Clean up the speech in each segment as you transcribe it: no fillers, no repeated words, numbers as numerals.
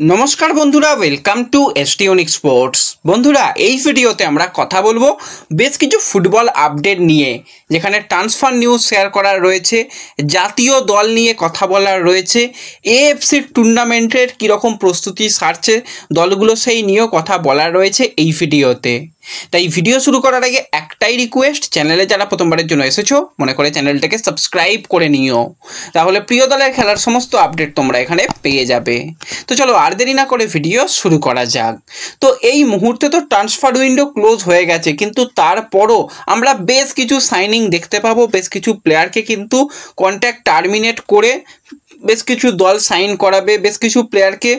নমস্কার বন্ধুরা, welcome to এসটিওনিক sports. বন্ধুরা, এই ভিডিওতে আমরা কথা বলবো বেশ কিছু ফুটবল আপডেট নিয়ে, যেখানে ট্রান্সফার নিউজ শেয়ার করার রয়েছে, জাতীয় দল নিয়ে কথা বলার রয়েছে, এএফসির টুর্নামেন্টের কীরকম প্রস্তুতি সারছে দলগুলো সেই নিয়েও কথা বলার রয়েছে এই ভিডিওতে। তাই ভিডিও শুরু করার আগে একটাই রিকোয়েস্ট, চ্যানেলে যারা প্রথমবারের জন্য এসেছো মনে করে চ্যানেলটাকে সাবস্ক্রাইব করে নিও, তাহলে প্রিয় দলের খেলার সমস্ত আপডেট তোমরা এখানে পেয়ে যাবে। তো চলো আর দেরি না করে ভিডিও শুরু করা যাক। তো এই মুহূর্তে তো ট্রান্সফার উইন্ডো ক্লোজ হয়ে গেছে, কিন্তু তারপরও আমরা বেশ কিছু সাইনিং দেখতে পাবো। বেশ কিছু প্লেয়ারকে কিন্তু কন্ট্রাক্ট টার্মিনেট করে বেশ কিছু দল সাইন করাবে, বেশ কিছু প্লেয়ারকে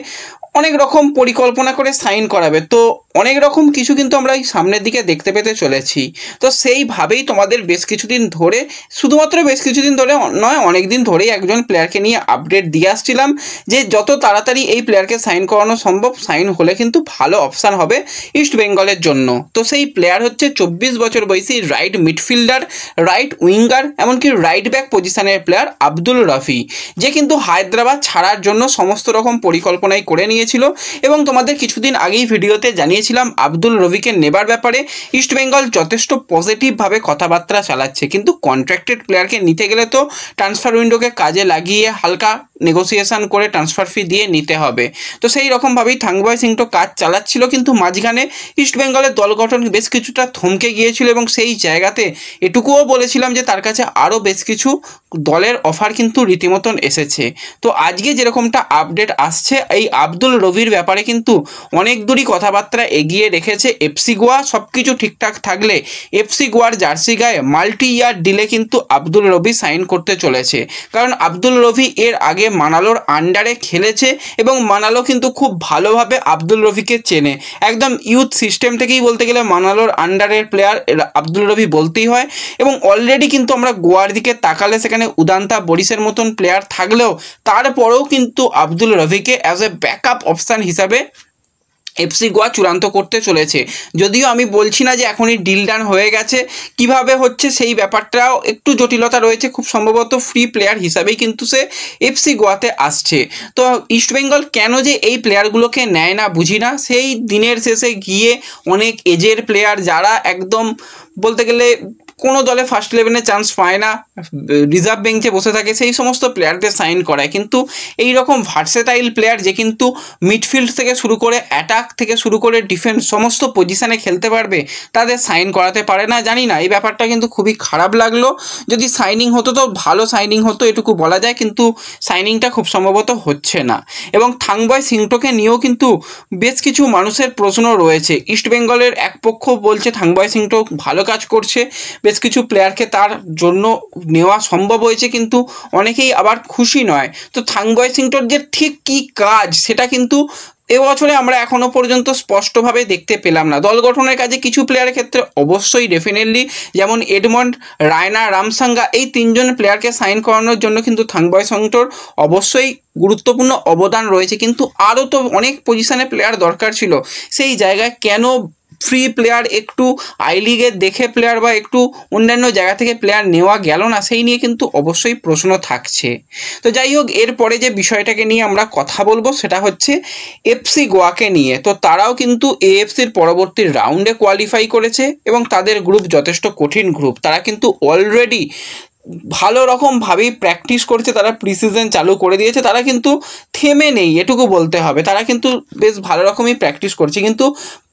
অনেক রকম পরিকল্পনা করে সাইন করাবে। তো অনেক রকম কিছু কিন্তু আমরা এই সামনের দিকে দেখতে পেতে চলেছি। তো সেইভাবেই তোমাদের বেশ কিছুদিন ধরে, শুধুমাত্র বেশ কিছুদিন ধরে নয়, অনেক দিন ধরেই একজন প্লেয়ারকে নিয়ে আপডেট দিয়ে আসছিলাম যে যত তাড়াতাড়ি এই প্লেয়ারকে সাইন করানো সম্ভব, সাইন হলে কিন্তু ভালো অপশান হবে ইস্ট বেঙ্গলের জন্য। তো সেই প্লেয়ার হচ্ছে 24 বছর বয়সী রাইট মিডফিল্ডার, রাইট উইঙ্গার, এমনকি রাইট ব্যাক পজিশনের প্লেয়ার আব্দুল রফি, যে কিন্তু হায়দ্রাবাদ ছাড়ার জন্য সমস্ত রকম পরিকল্পনাই করে নিয়েছিল। এবং তোমাদের কিছুদিন আগেই ভিডিওতে জানিয়েছিলাম আব্দুল রফিকে নেবার ব্যাপারে ইস্টবেঙ্গল যথেষ্ট পজিটিভভাবে কথাবার্তা চালাচ্ছে, কিন্তু কন্ট্রাক্টেড প্লেয়ারকে নিতে গেলে তো ট্রান্সফার উইন্ডোকে কাজে লাগিয়ে হালকা নেগোসিয়েশন করে ট্রান্সফার ফি দিয়ে নিতে হবে। তো সেই রকমভাবেই থাংবয় সিংটো কাজ চালাচ্ছিল, কিন্তু মাঝখানে ইস্টবেঙ্গলের দল গঠন বেশ কিছুটা থমকে গিয়েছিল এবং সেই জায়গাতে এটুকুও বলেছিলাম যে তার কাছে আরও বেশ কিছু দলের অফার কিন্তু রীতিমতন এসেছে। তো আজকে যেরকমটা আপডেট আসছে, এই আব্দুল রফির ব্যাপারে কিন্তু অনেক দূরই কথাবার্তা এগিয়ে রেখেছে এফসি গোয়া। সব কিছু ঠিকঠাক থাকলে এফসি গোয়ার জার্সি গায়ে মাল্টি ইয়ার ডিলে কিন্তু আব্দুল রফি সাইন করতে চলেছে, কারণ আব্দুল রফি এর আগে মানালোর আন্ডারে খেলেছে এবং মানালো কিন্তু খুব ভালোভাবে আব্দুল রফিকে চেনে। একদম ইউথ সিস্টেম থেকেই বলতে গেলে মানালোর আন্ডারের প্লেয়ার আব্দুল রফি বলতেই হয়। এবং অলরেডি কিন্তু আমরা গোয়ার দিকে তাকালে সেখানে উদান্তা বরিসের মতন প্লেয়ার থাকলেও তারপরেও কিন্তু আব্দুল রফিকে অ্যাজ এ ব্যাকআপ অপশান হিসাবে এফসি গোয়া চূড়ান্ত করতে চলেছে। যদিও আমি বলছি না যে এখনই ডিল ডান হয়ে গেছে, কিভাবে হচ্ছে সেই ব্যাপারটাও একটু জটিলতা রয়েছে। খুব সম্ভবত ফ্রি প্লেয়ার হিসাবেই কিন্তু সে এফসি গোয়াতে আসছে। তো ইস্টবেঙ্গল কেন যে এই প্লেয়ারগুলোকে নেয় না বুঝি না। সেই দিনের শেষে গিয়ে অনেক এজের প্লেয়ার, যারা একদম বলতে গেলে কোনো দলে ফার্স্ট 11-এ চান্স পায় না, রিজার্ভ বেঞ্চে বসে থাকে, সেই সমস্ত প্লেয়ারদের সাইন করায়। কিন্তু এই রকম ভার্সেটাইল প্লেয়ার যে কিন্তু মিডফিল্ড থেকে শুরু করে অ্যাটাক থেকে শুরু করে ডিফেন্স সমস্ত পজিশানে খেলতে পারবে, তাদের সাইন করাতে পারে না। জানি না, এই ব্যাপারটা কিন্তু খুবই খারাপ লাগলো। যদি সাইনিং হতো তো ভালো সাইনিং হতো, এটুকু বলা যায়, কিন্তু সাইনিংটা খুব সম্ভবত হচ্ছে না। এবং থাংবয় সিংটোকে নিয়েও কিন্তু বেশ কিছু মানুষের প্রশ্ন রয়েছে। ইস্টবেঙ্গলের এক পক্ষ বলছে থাংবয় সিংটো ভালো কাজ করছে, বেশ কিছু প্লেয়ারকে তার জন্য নেওয়া সম্ভব হয়েছে, কিন্তু অনেকেই আবার খুশি নয়। তো থাংবয় সিংটোর যে ঠিক কী কাজ সেটা কিন্তু এবছরে আমরা এখনও পর্যন্ত স্পষ্টভাবে দেখতে পেলাম না। দল গঠনের কাজে কিছু প্লেয়ারের ক্ষেত্রে অবশ্যই ডেফিনেটলি, যেমন এডমন্ড, রায়না, রামসাঙ্গা, এই তিনজন প্লেয়ারকে সাইন করানোর জন্য কিন্তু থাংবয় সিংটোর অবশ্যই গুরুত্বপূর্ণ অবদান রয়েছে, কিন্তু আরও তো অনেক পজিশনে প্লেয়ার দরকার ছিল। সেই জায়গায় কেন ফ্রি প্লেয়ার, একটু আই লিগের দেখে প্লেয়ার বা একটু অন্যান্য জায়গা থেকে প্লেয়ার নেওয়া গেল না, সেই নিয়ে কিন্তু অবশ্যই প্রশ্ন থাকছে। তো যাই হোক, এরপরে যে বিষয়টাকে নিয়ে আমরা কথা বলবো সেটা হচ্ছে এফসি গোয়াকে নিয়ে। তো তারাও কিন্তু এএফসির পরবর্তী রাউন্ডে কোয়ালিফাই করেছে এবং তাদের গ্রুপ যথেষ্ট কঠিন গ্রুপ। তারা কিন্তু অলরেডি ভালো রকমভাবেই প্র্যাকটিস করছে, তারা প্রি সিজন চালু করে দিয়েছে, তারা কিন্তু থেমে নেই এটুকু বলতে হবে। তারা কিন্তু বেশ ভালো রকমই প্র্যাকটিস করছে, কিন্তু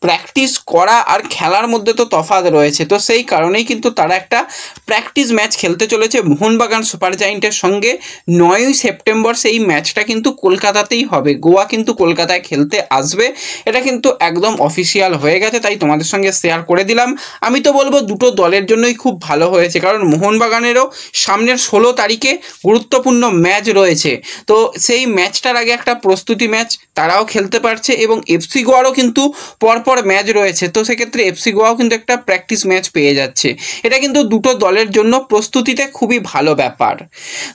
প্র্যাকটিস করা আর খেলার মধ্যে তো তফাৎ রয়েছে। তো সেই কারণেই কিন্তু তারা একটা প্র্যাকটিস ম্যাচ খেলতে চলেছে মোহনবাগান সুপার জায়েন্টের সঙ্গে 9ই সেপ্টেম্বর। সেই ম্যাচটা কিন্তু কলকাতাতেই হবে, গোয়া কিন্তু কলকাতায় খেলতে আসবে, এটা কিন্তু একদম অফিসিয়াল হয়ে গেছে। তাই তোমাদের সঙ্গে শেয়ার করে দিলাম। আমি তো বলবো দুটো দলের জন্যই খুব ভালো হয়েছে, কারণ মোহনবাগানেরও সামনের 16 তারিখে গুরুত্বপূর্ণ ম্যাচ রয়েছে। তো সেই ম্যাচটার আগে একটা প্রস্তুতি ম্যাচ তারাও খেলতে পারছে এবং এফসি গোয়ারও কিন্তু পরপর পর ম্যাচ রয়েছে, তো সেক্ষেত্রে এফসি গোয়াও কিন্তু একটা প্র্যাকটিস ম্যাচ পেয়ে যাচ্ছে। এটা কিন্তু দুটো দলের জন্য প্রস্তুতিতে খুবই ভালো ব্যাপার।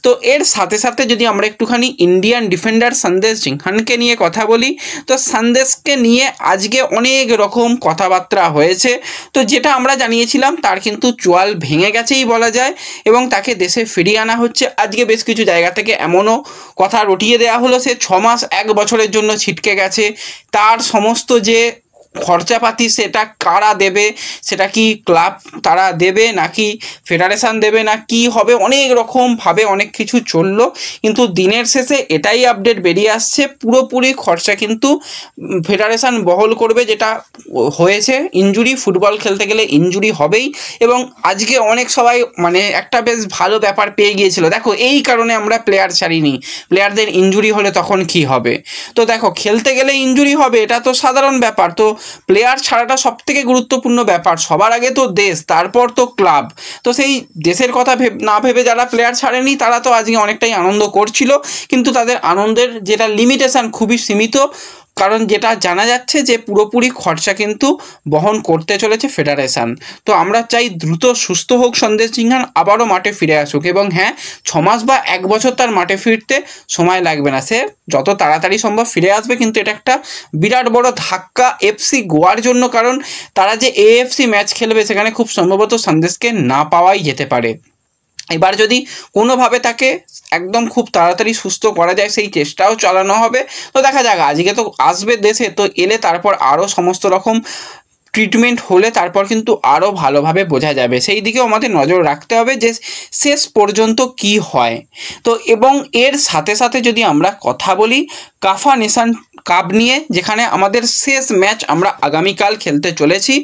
তো এর সাথে সাথে যদি আমরা একটুখানি ইন্ডিয়ান ডিফেন্ডার সন্দেশ জিংহানকে নিয়ে কথা বলি, তো সন্দেশকে নিয়ে আজকে অনেক রকম কথাবার্তা হয়েছে। তো যেটা আমরা জানিয়েছিলাম তার কিন্তু চোয়াল ভেঙে গেছেই বলা যায়, এবং তাকে দেশে ফিরিয়ে আনা হচ্ছে। আজকে বেশ কিছু জায়গা থেকে এমনও কথা রটিয়ে দেওয়া হলো সে 6 মাস 1 বছরের জন্য ছিটকে গেছে। তার সমস্ত যে খরচাপাতি সেটা কারা দেবে, সেটা কি ক্লাব তারা দেবে নাকি ফেডারেশন দেবে না কি হবে, অনেক রকমভাবে অনেক কিছু চললো। কিন্তু দিনের শেষে এটাই আপডেট বেরিয়ে আসছে, পুরোপুরি খরচা কিন্তু ফেডারেশন বহন করবে। যেটা হয়েছে ইনজুরি, ফুটবল খেলতে গেলে ইনজুরি হবেই। এবং আজকে অনেক সবাই মানে একটা বেশ ভালো ব্যাপার পেয়ে গিয়েছিল, দেখো এই কারণে আমরা প্লেয়ার ছাড়িনি, প্লেয়ারদের ইনজুরি হলে তখন কি হবে। তো দেখো খেলতে গেলে ইনজুরি হবে, এটা তো সাধারণ ব্যাপার। তো প্লেয়ার ছাড়াটা সবথেকে গুরুত্বপূর্ণ ব্যাপার, সবার আগে তো দেশ, তারপর তো ক্লাব। তো সেই দেশের কথা না ভেবে যারা প্লেয়ার ছাড়েনি তারা তো আজকে অনেকটাই আনন্দ করছিল, কিন্তু তাদের আনন্দের যেটা লিমিটেশন খুবই সীমিত। কারণ যেটা জানা যাচ্ছে যে পুরোপুরি খরচা কিন্তু বহন করতে চলেছে ফেডারেশন। তো আমরা চাই দ্রুত সুস্থ হোক সন্দেশ জিংহান, আবারও মাঠে ফিরে আসুক। এবং হ্যাঁ, 6 মাস বা 1 বছর তার মাঠে ফিরতে সময় লাগবে না, সে যত তাড়াতাড়ি সম্ভব ফিরে আসবে। কিন্তু এটা একটা বিরাট বড় ধাক্কা এফসি গোয়ার জন্য, কারণ তারা যে এএফসি ম্যাচ খেলবে সেখানে খুব সম্ভবত সন্দেশকে না পাওয়াই যেতে পারে। এবার যদি কোনোভাবে তাকে একদম খুব তাড়াতাড়ি সুস্থ করা যায় সেই চেষ্টাও চালানো হবে। তো দেখা যাক, আজকে তো আসবে দেশে, তো এলে তারপর আরও সমস্ত রকম ট্রিটমেন্ট হলে তারপর কিন্তু আরও ভালোভাবে বোঝা যাবে। সেই দিকেও আমাদের নজর রাখতে হবে যে শেষ পর্যন্ত কি হয়। তো এবং এর সাথে সাথে যদি আমরা কথা বলি কাফা নেশন কাপ নিয়ে, যেখানে আমাদের শেষ ম্যাচ আমরা আগামীকাল খেলতে চলেছি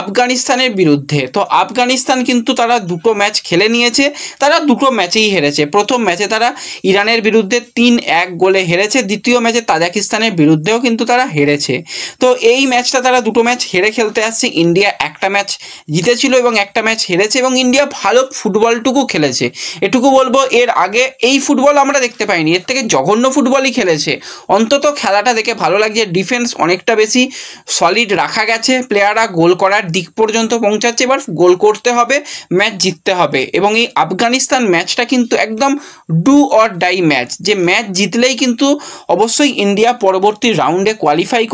আফগানিস্তানের বিরুদ্ধে। তো আফগানিস্তান কিন্তু তারা 2টো ম্যাচ খেলে নিয়েছে, তারা 2টো ম্যাচেই হেরেছে। প্রথম ম্যাচে তারা ইরানের বিরুদ্ধে 3-1 গোলে হেরেছে, দ্বিতীয় ম্যাচে তাজিকিস্তানের বিরুদ্ধেও কিন্তু তারা হেরেছে। তো এই ম্যাচটা তারা 2টো ম্যাচ হেরে খেলতে আসছে। ইন্ডিয়া একটা ম্যাচ জিতেছিল এবং একটা ম্যাচ হেরেছে, এবং ইন্ডিয়া ভালো ফুটবলটুকু খেলেছে। এটুকু বলবো, এর আগে এই ফুটবল আমরা দেখতে পাইনি, এর থেকে জঘন্য ফুটবলই খেলেছে। অন্তত খেলাটা দেখে ভালো লাগছে, ডিফেন্স অনেকটা বেশি সলিড রাখা গেছে, প্লেয়াররা গোল করার দিক পর্যন্ত পৌঁছাচ্ছে। এবার গোল করতে হবে, ম্যাচ জিততে হবে। এবং এই আফগানিস্তান ম্যাচটা কিন্তু একদম ডু অর ডাই ম্যাচ, যে ম্যাচ জিতলেই কিন্তু অবশ্যই ইন্ডিয়া পরবর্তী রাউন্ডে কোয়ালিফাই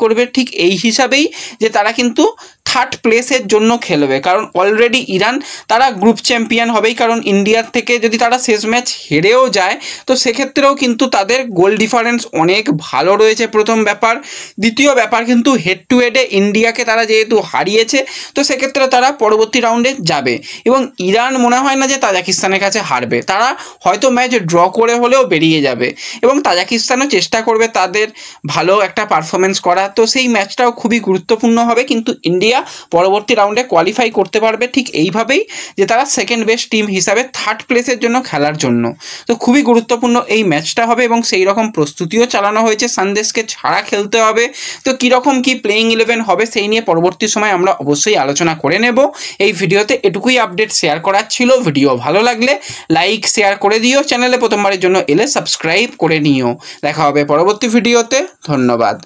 করবে ঠিক এই হিসাবেই যে তারা কিন্তু 3rd প্লেসের জন্য খেলবে। কারণ অলরেডি ইরান তারা গ্রুপ চ্যাম্পিয়ন হবেই, কারণ ইন্ডিয়ার থেকে যদি তারা শেষ ম্যাচ হেরেও যায় তো সেক্ষেত্রেও কিন্তু তাদের গোল ডিফারেন্স অনেক ভালো রয়েছে, প্রথম ব্যাপার। দ্বিতীয় ব্যাপার, কিন্তু হেড টু হেডে ইন্ডিয়াকে তারা যেহেতু হারিয়েছে, তো সেক্ষেত্রে তারা পরবর্তী রাউন্ডে যাবে। এবং ইরান মনে হয় না যে তাজিকিস্তানের কাছে হারবে, তারা হয়তো ম্যাচ ড্র করে হলেও বেরিয়ে যাবে। এবং তাজিকিস্তানও চেষ্টা করবে তাদের ভালো একটা পারফরমেন্স করা। তো সেই ম্যাচটাও খুবই গুরুত্বপূর্ণ হবে, কিন্তু ইন্ডিয়া পরবর্তী রাউন্ডে কোয়ালিফাই করতে পারবে ঠিক এইভাবেই, যে তারা সেকেন্ড বেস্ট টিম হিসাবে 3rd প্লেসের জন্য খেলার জন্য। তো খুবই গুরুত্বপূর্ণ এই ম্যাচটা হবে, এবং সেই রকম প্রস্তুতিও চালানো হয়েছে। সন্দেশকে ছাড়া খেলতে হবে, তো কীরকম কি প্লেইং 11 হবে সেই নিয়ে পরবর্তী সময় আমরা অবশ্যই আলোচনা করে নেব। এই ভিডিওতে এটুকুই আপডেট শেয়ার করার ছিল। ভিডিও ভালো লাগলে লাইক শেয়ার করে দিও, চ্যানেলে প্রথমবারের জন্য এলে সাবস্ক্রাইব করে নিও। দেখা হবে পরবর্তী ভিডিওতে, ধন্যবাদ।